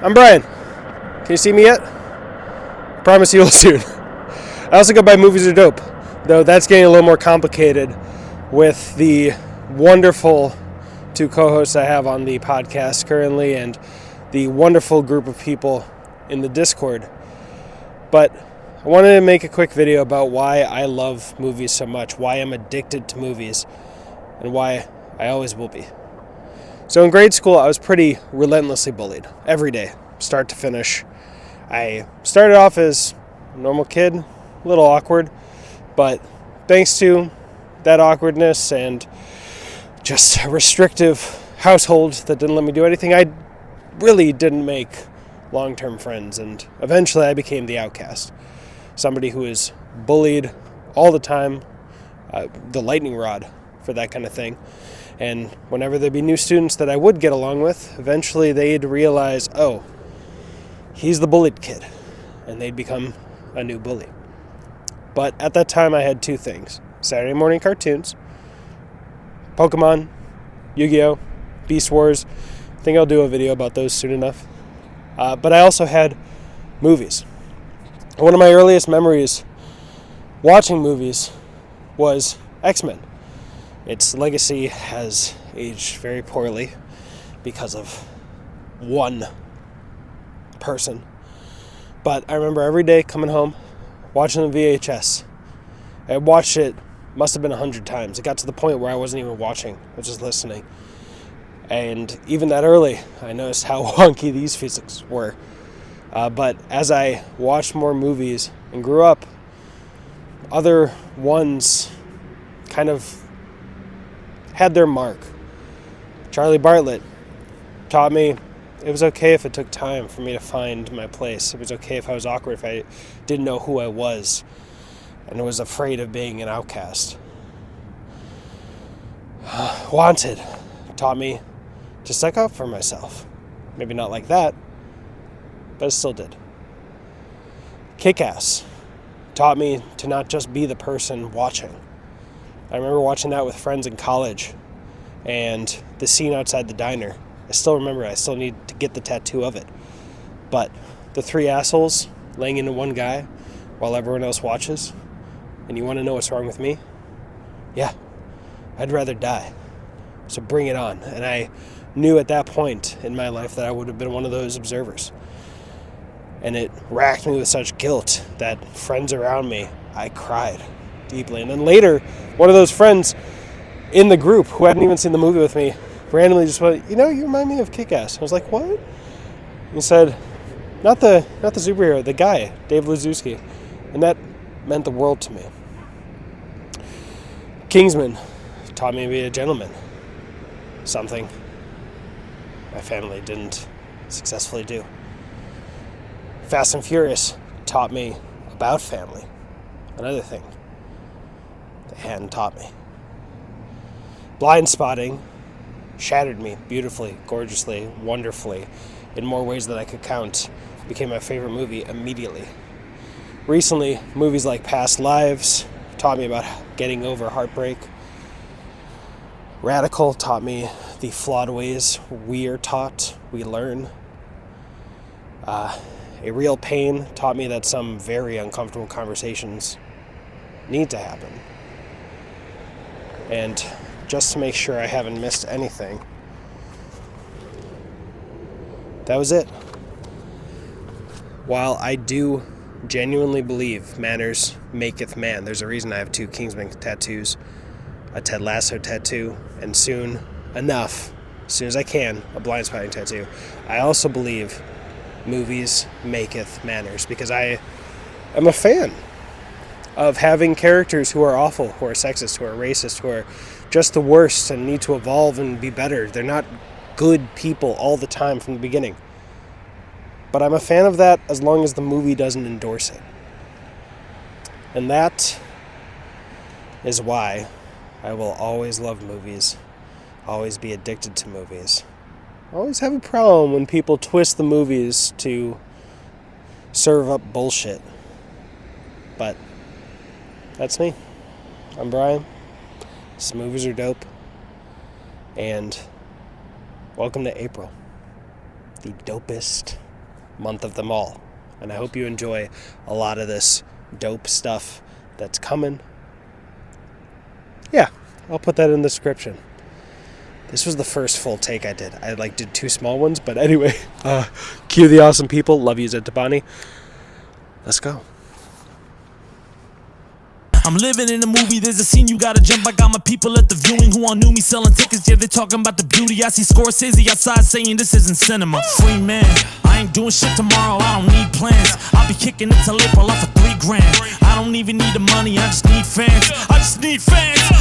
I'm Brian. Can you see me yet? I promise you will soon. I also go by Movies Are Dope, though that's getting a little more complicated with the wonderful two co-hosts I have on the podcast currently and the wonderful group of people in the Discord. But I wanted to make a quick video about why I love movies so much, why I'm addicted to movies, and why I always will be. So in grade school, I was pretty relentlessly bullied every day, start to finish. I started off as a normal kid, a little awkward, but thanks to that awkwardness and just a restrictive household that didn't let me do anything, I really didn't make long-term friends, and eventually I became the outcast. Somebody who is bullied all the time, the lightning rod for that kind of thing. And whenever there'd be new students that I would get along with, eventually they'd realize, oh, he's the bullied kid, and they'd become a new bully. But at that time I had two things: Saturday morning cartoons, Pokemon, Yu-Gi-Oh!, Beast Wars. I think I'll do a video about those soon enough. But I also had movies. One of my earliest memories watching movies was X-Men. Its legacy has aged very poorly because of one person. But I remember every day coming home, watching the VHS. I watched it, must have been 100 times. It got to the point where I wasn't even watching, I was just listening. And even that early, I noticed how wonky these physics were. But as I watched more movies and grew up, other ones kind of had their mark. Charlie Bartlett taught me it was okay if it took time for me to find my place. It was okay if I was awkward, if I didn't know who I was and was afraid of being an outcast. Wanted taught me to stick up for myself. Maybe not like that, but it still did. Kick-Ass taught me to not just be the person watching. I remember watching that with friends in college, and the scene outside the diner. I still remember it. I still need to get the tattoo of it. But the three assholes laying into one guy while everyone else watches, and you want to know what's wrong with me? Yeah, I'd rather die. So bring it on. And I knew at that point in my life that I would have been one of those observers. And it racked me with such guilt that friends around me, I cried deeply. And then later, one of those friends in the group who hadn't even seen the movie with me randomly just went, you remind me of Kick-Ass. I was like, what? He said, not the superhero, the guy, Dave Liszewski. And that meant the world to me. Kingsman taught me to be a gentleman. Something my family didn't successfully do. Fast and Furious taught me about family. Another thing they hadn't taught me. Blind Spotting shattered me beautifully, gorgeously, wonderfully, in more ways than I could count. Became my favorite movie immediately. Recently, movies like Past Lives taught me about getting over heartbreak. Radical taught me the flawed ways we are taught, we learn. A Real Pain taught me that some very uncomfortable conversations need to happen. And just to make sure I haven't missed anything, that was it. While I do genuinely believe manners maketh man, there's a reason I have two Kingsman tattoos, a Ted Lasso tattoo, and soon enough, as soon as I can, a Blind Spotting tattoo. I also believe movies maketh manners, because I am a fan of having characters who are awful, who are sexist, who are racist, who are just the worst and need to evolve and be better. They're not good people all the time from the beginning. But I'm a fan of that as long as the movie doesn't endorse it. And that is why I will always love movies, always be addicted to movies. I always have a problem when people twist the movies to serve up bullshit. But that's me. I'm Brian. These movies are dope. And welcome to April, the dopest month of them all. And I hope you enjoy a lot of this dope stuff that's coming. Yeah, I'll put that in the description. This was the first full take I did. I did 2 small ones, but anyway, cue the awesome people. Love you, Zed Tabani. Let's go. I'm living in a movie, there's a scene you gotta jump. I got my people at the viewing who all knew me selling tickets. Yeah, they talking about the beauty. I see Scorsese outside saying this isn't cinema. Free man, I ain't doing shit tomorrow, I don't need plans. I'll be kicking it till April off for $3 grand. I don't even need the money, I just need fans. I just need fans.